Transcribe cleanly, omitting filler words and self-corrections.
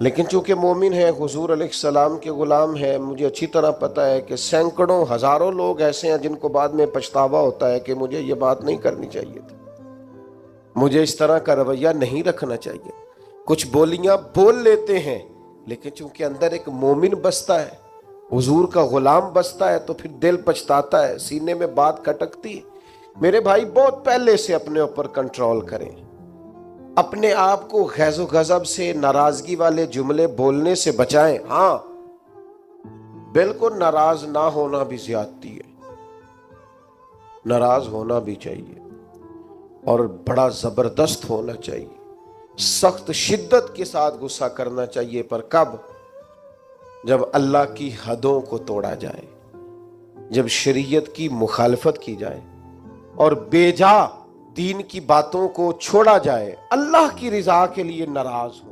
लेकिन चूंकि मोमिन है, हुजूर अलैहिस्सलाम के गुलाम है, मुझे अच्छी तरह पता है कि सैकड़ों हजारों लोग ऐसे हैं जिनको बाद में पछतावा होता है कि मुझे ये बात नहीं करनी चाहिए थी, मुझे इस तरह का रवैया नहीं रखना चाहिए। कुछ बोलियां बोल लेते हैं, लेकिन चूंकि अंदर एक मोमिन बसता है, हुजूर का गुलाम बसता है, तो फिर दिल पछताता है, सीने में बात खटकती है। मेरे भाई बहुत पहले से अपने ऊपर कंट्रोल करें, अपने आप को गैज़ो गजब से, नाराजगी वाले जुमले बोलने से बचाएं। हाँ, बिल्कुल नाराज ना होना भी ज्यादती है, नाराज होना भी चाहिए और बड़ा जबरदस्त होना चाहिए, सख्त शिद्दत के साथ गुस्सा करना चाहिए। पर कब? जब अल्लाह की हदों को तोड़ा जाए, जब शरीयत की मुखालफत की जाए और बेजा दीन की बातों को छोड़ा जाए, अल्लाह की रिजा के लिए नाराज हो।